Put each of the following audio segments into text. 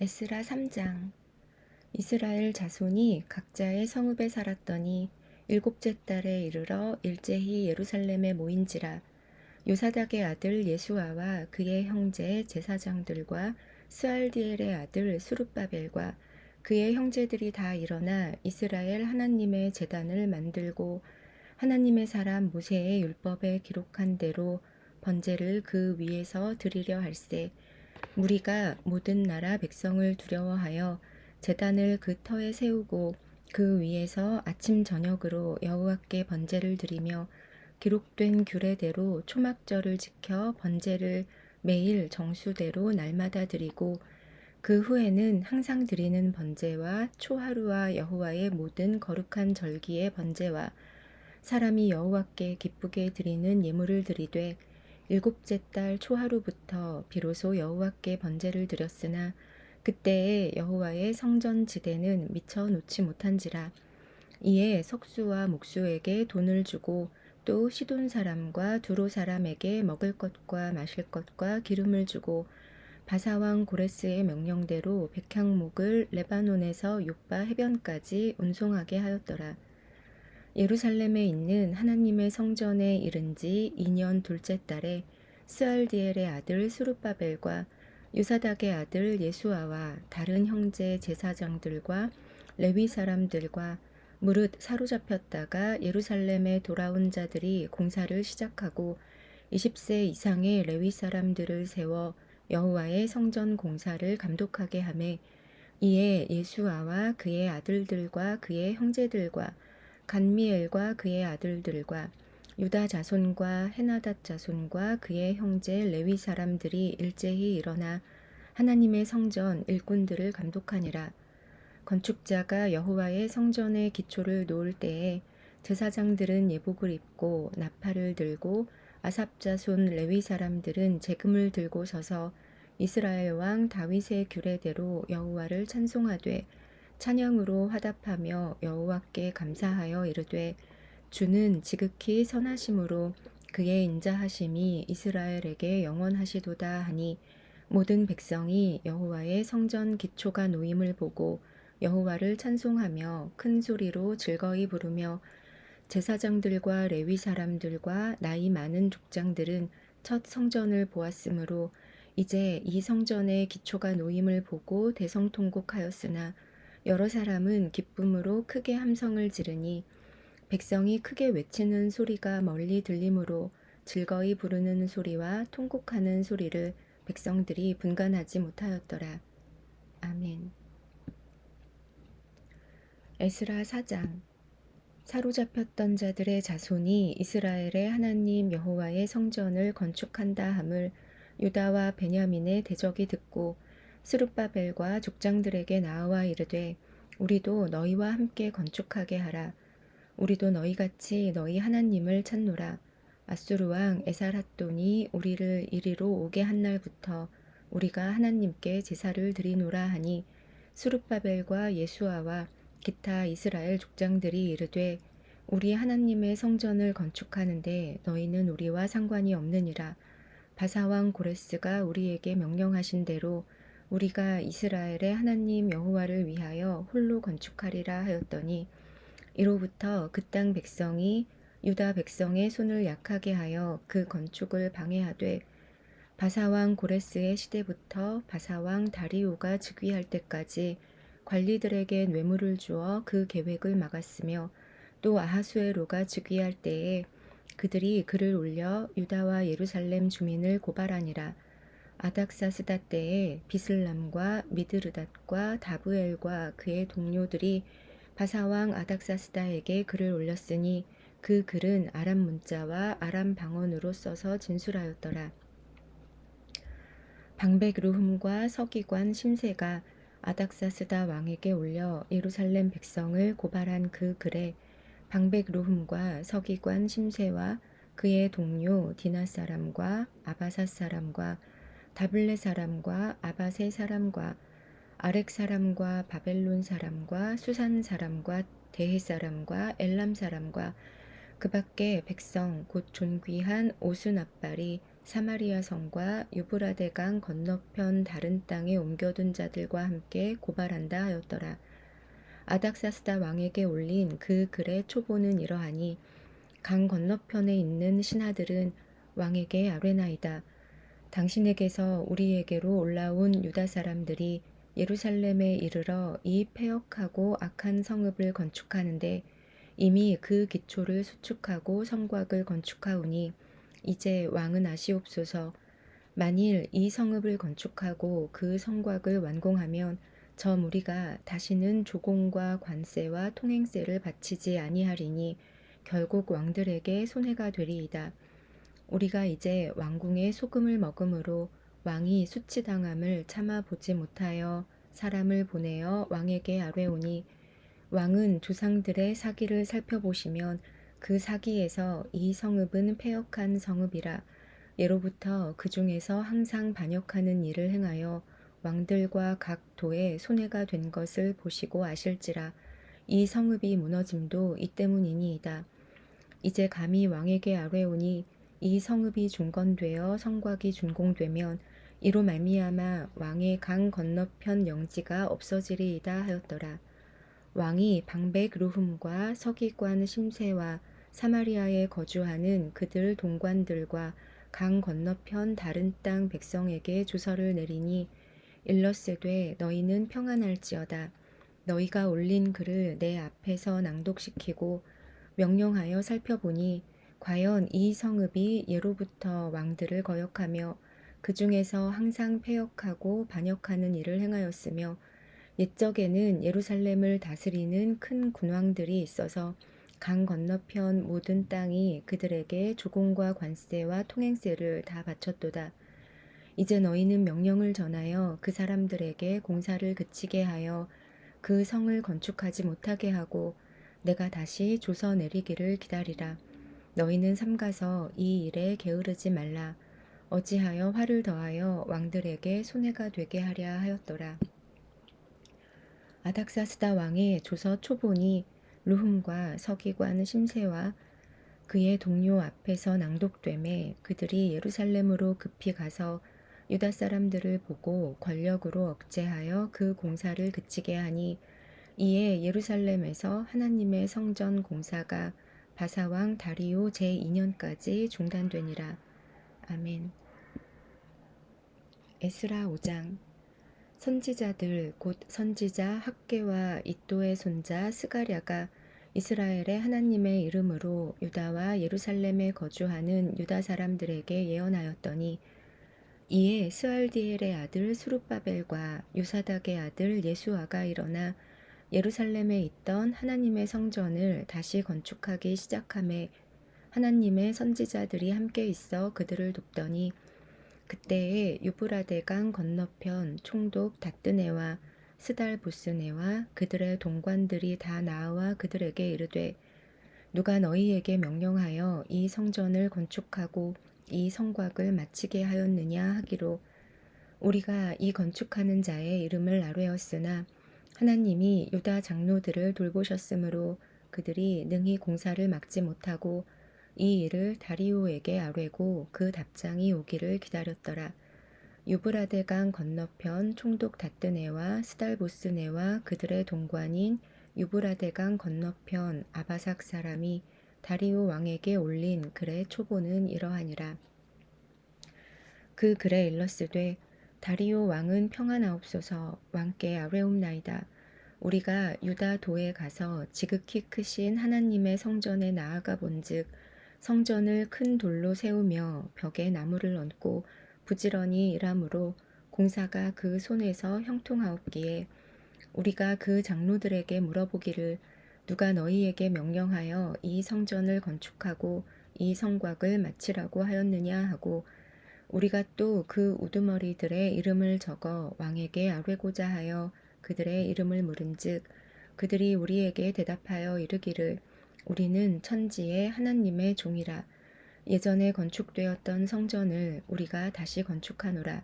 에스라 3장. 이스라엘 자손이 각자의 성읍에 살았더니 일곱째 달에 이르러 일제히 예루살렘에 모인지라. 요사닥의 아들 예수아와 그의 형제 제사장들과 스알디엘의 아들 수룹바벨과 그의 형제들이 다 일어나 이스라엘 하나님의 제단을 만들고 하나님의 사람 모세의 율법에 기록한 대로 번제를 그 위에서 드리려 할세. 무리가 모든 나라 백성을 두려워하여 제단을 그 터에 세우고 그 위에서 아침 저녁으로 여호와께 번제를 드리며 기록된 규례대로 초막절을 지켜 번제를 매일 정수대로 날마다 드리고 그 후에는 항상 드리는 번제와 초하루와 여호와의 모든 거룩한 절기의 번제와 사람이 여호와께 기쁘게 드리는 예물을 드리되 일곱째 달 초하루부터 비로소 여호와께 번제를 드렸으나 그때에 여호와의 성전 지대는 미처 놓지 못한지라. 이에 석수와 목수에게 돈을 주고 또 시돈 사람과 두로 사람에게 먹을 것과 마실 것과 기름을 주고 바사왕 고레스의 명령대로 백향목을 레바논에서 요빠 해변까지 운송하게 하였더라. 예루살렘에 있는 하나님의 성전에 이른 지 2년 둘째 달에 스알디엘의 아들 수룹바벨과 요사닥의 아들 예수아와 다른 형제 제사장들과 레위 사람들과 무릇 사로잡혔다가 예루살렘에 돌아온 자들이 공사를 시작하고 20세 이상의 레위 사람들을 세워 여호와의 성전 공사를 감독하게 하매 이에 예수아와 그의 아들들과 그의 형제들과 간미엘과 그의 아들들과 유다 자손과 헤나닷 자손과 그의 형제 레위 사람들이 일제히 일어나 하나님의 성전 일꾼들을 감독하니라. 건축자가 여호와의 성전의 기초를 놓을 때에 제사장들은 예복을 입고 나팔을 들고 아삽 자손 레위 사람들은 제금을 들고 서서 이스라엘 왕 다윗의 규례대로 여호와를 찬송하되 찬양으로 화답하며 여호와께 감사하여 이르되 주는 지극히 선하심으로 그의 인자하심이 이스라엘에게 영원하시도다 하니 모든 백성이 여호와의 성전 기초가 놓임을 보고 여호와를 찬송하며 큰 소리로 즐거이 부르며 제사장들과 레위 사람들과 나이 많은 족장들은 첫 성전을 보았으므로 이제 이 성전의 기초가 놓임을 보고 대성통곡하였으나 여러 사람은 기쁨으로 크게 함성을 지르니 백성이 크게 외치는 소리가 멀리 들리므로 즐거이 부르는 소리와 통곡하는 소리를 백성들이 분간하지 못하였더라. 아멘. 에스라 4장. 사로잡혔던 자들의 자손이 이스라엘의 하나님 여호와의 성전을 건축한다 함을 유다와 베냐민의 대적이 듣고 스룹바벨과 족장들에게 나와 이르되 우리도 너희와 함께 건축하게 하라. 우리도 너희같이 너희 하나님을 찾노라. 아수르 왕 에살핫돈이 우리를 이리로 오게 한 날부터 우리가 하나님께 제사를 드리노라 하니 스룹바벨과 예수아와 기타 이스라엘 족장들이 이르되 우리 하나님의 성전을 건축하는데 너희는 우리와 상관이 없느니라. 바사왕 고레스가 우리에게 명령하신 대로 우리가 이스라엘의 하나님 여호와를 위하여 홀로 건축하리라 하였더니 이로부터 그 땅 백성이 유다 백성의 손을 약하게 하여 그 건축을 방해하되 바사왕 고레스의 시대부터 바사왕 다리오가 즉위할 때까지 관리들에게 뇌물을 주어 그 계획을 막았으며 또 아하수에로가 즉위할 때에 그들이 글을 올려 유다와 예루살렘 주민을 고발하니라. 아닥사스다 때에 비슬람과 미드르닷과 다브엘과 그의 동료들이 바사왕 아닥사스다에게 글을 올렸으니 그 글은 아람 문자와 아람 방언으로 써서 진술하였더라. 방백 르훔과 서기관 심세가 아닥사스다 왕에게 올려 예루살렘 백성을 고발한 그 글에 방백 르훔과 서기관 심세와 그의 동료 디나 사람과 아바사 사람과 다블레 사람과 아바세 사람과 아렉 사람과 바벨론 사람과 수산 사람과 대해 사람과 엘람 사람과 그 밖에 백성 곧 존귀한 오순 앞발이 사마리아 성과 유브라데강 건너편 다른 땅에 옮겨둔 자들과 함께 고발한다 하였더라. 아닥사스다 왕에게 올린 그 글의 초보는 이러하니 강 건너편에 있는 신하들은 왕에게 아뢰나이다. 당신에게서 우리에게로 올라온 유다 사람들이 예루살렘에 이르러 이 패역하고 악한 성읍을 건축하는데 이미 그 기초를 수축하고 성곽을 건축하오니 이제 왕은 아시옵소서. 만일 이 성읍을 건축하고 그 성곽을 완공하면 저 무리가 다시는 조공과 관세와 통행세를 바치지 아니하리니 결국 왕들에게 손해가 되리이다. 우리가 이제 왕궁의 소금을 먹음으로 왕이 수치당함을 참아 보지 못하여 사람을 보내어 왕에게 아뢰오니 왕은 조상들의 사기를 살펴보시면 그 사기에서 이 성읍은 패역한 성읍이라 예로부터 그 중에서 항상 반역하는 일을 행하여 왕들과 각 도에 손해가 된 것을 보시고 아실지라 이 성읍이 무너짐도 이 때문이니이다. 이제 감히 왕에게 아뢰오니 이 성읍이 중건되어 성곽이 준공되면 이로 말미암아 왕의 강 건너편 영지가 없어지리이다 하였더라. 왕이 방백 루흠과 서기관 심세와 사마리아에 거주하는 그들 동관들과 강 건너편 다른 땅 백성에게 조서를 내리니 일러스되 너희는 평안할지어다. 너희가 올린 글을 내 앞에서 낭독시키고 명령하여 살펴보니 과연 이 성읍이 예로부터 왕들을 거역하며 그 중에서 항상 패역하고 반역하는 일을 행하였으며 옛적에는 예루살렘을 다스리는 큰 군왕들이 있어서 강 건너편 모든 땅이 그들에게 조공과 관세와 통행세를 다 바쳤도다. 이제 너희는 명령을 전하여 그 사람들에게 공사를 그치게 하여 그 성을 건축하지 못하게 하고 내가 다시 조서 내리기를 기다리라. 너희는 삼가서 이 일에 게으르지 말라. 어찌하여 화를 더하여 왕들에게 손해가 되게 하랴 하였더라. 아닥사스다 왕의 조서 초본이 루흠과 서기관 심세와 그의 동료 앞에서 낭독되매 그들이 예루살렘으로 급히 가서 유다 사람들을 보고 권력으로 억제하여 그 공사를 그치게 하니 이에 예루살렘에서 하나님의 성전 공사가 바사왕 다리오 제2년까지 중단되니라. 아멘. 에스라 5장. 선지자들 곧 선지자 학개와 이도의 손자 스가랴가 이스라엘의 하나님의 이름으로 유다와 예루살렘에 거주하는 유다 사람들에게 예언하였더니 이에 스알디엘의 아들 수룹바벨과 요사닥의 아들 예수아가 일어나 예루살렘에 있던 하나님의 성전을 다시 건축하기 시작하매 하나님의 선지자들이 함께 있어 그들을 돕더니 그때에 유브라데강 건너편 총독 다뜨네와 스달보스네와 그들의 동관들이 다 나와 그들에게 이르되 누가 너희에게 명령하여 이 성전을 건축하고 이 성곽을 마치게 하였느냐 하기로 우리가 이 건축하는 자의 이름을 아뢰었으나 하나님이 유다 장로들을 돌보셨으므로 그들이 능히 공사를 막지 못하고 이 일을 다리오에게 아뢰고 그 답장이 오기를 기다렸더라. 유브라데강 건너편 총독 다뜨네와 스달보스네와 그들의 동관인 유브라데강 건너편 아바삭 사람이 다리오 왕에게 올린 글의 초보는 이러하니라. 그 글에 일러스되 다리오 왕은 평안하옵소서. 왕께 아뢰옵나이다. 우리가 유다 도에 가서 지극히 크신 하나님의 성전에 나아가 본즉 성전을 큰 돌로 세우며 벽에 나무를 얹고 부지런히 일하므로 공사가 그 손에서 형통하옵기에 우리가 그 장로들에게 물어보기를 누가 너희에게 명령하여 이 성전을 건축하고 이 성곽을 마치라고 하였느냐 하고 우리가 또 그 우두머리들의 이름을 적어 왕에게 아뢰고자 하여 그들의 이름을 물은즉 그들이 우리에게 대답하여 이르기를 우리는 천지의 하나님의 종이라. 예전에 건축되었던 성전을 우리가 다시 건축하노라.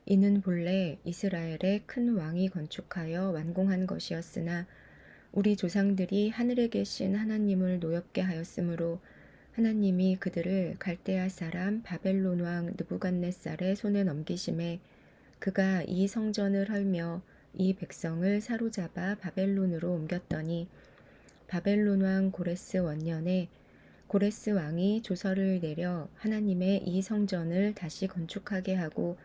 이는 본래 이스라엘의 큰 왕이 건축하여 완공한 것이었으나 우리 조상들이 하늘에 계신 하나님을 노엽게 하였으므로 하나님이 그들을 갈대아 사람 바벨론 왕 느부갓네살의 손에 넘기심에 그가 이 성전을 헐며 이 백성을 사로잡아 바벨론으로 옮겼더니 바벨론 왕 고레스 원년에 고레스 왕이 조서를 내려 하나님의 이 성전을 다시 건축하게 하고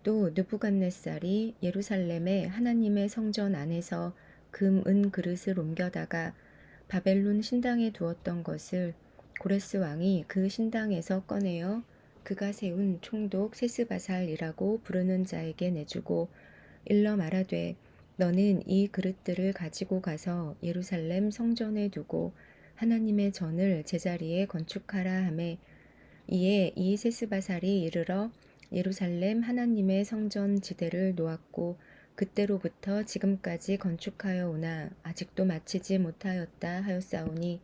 또 느부갓네살이 예루살렘에 하나님의 성전 안에서 금, 은 그릇을 옮겨다가 바벨론 신당에 두었던 것을 고레스 왕이 그 신당에서 꺼내어 그가 세운 총독 세스바살이라고 부르는 자에게 내주고 일러 말하되 너는 이 그릇들을 가지고 가서 예루살렘 성전에 두고 하나님의 전을 제자리에 건축하라 하매 이에 이 세스바살이 이르러 예루살렘 하나님의 성전 지대를 놓았고 그때로부터 지금까지 건축하여 오나 아직도 마치지 못하였다 하였사오니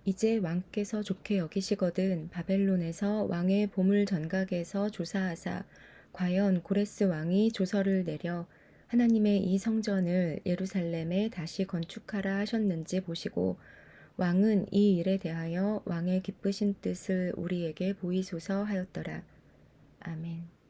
이제 왕께서 좋게 여기시거든 바벨론에서 왕의 보물 전각에서 조사하사 과연 고레스 왕이 조서를 내려 하나님의 이 성전을 예루살렘에 다시 건축하라 하셨는지 보시고 왕은 이 일에 대하여 왕의 기쁘신 뜻을 우리에게 보이소서 하였더라. 아멘.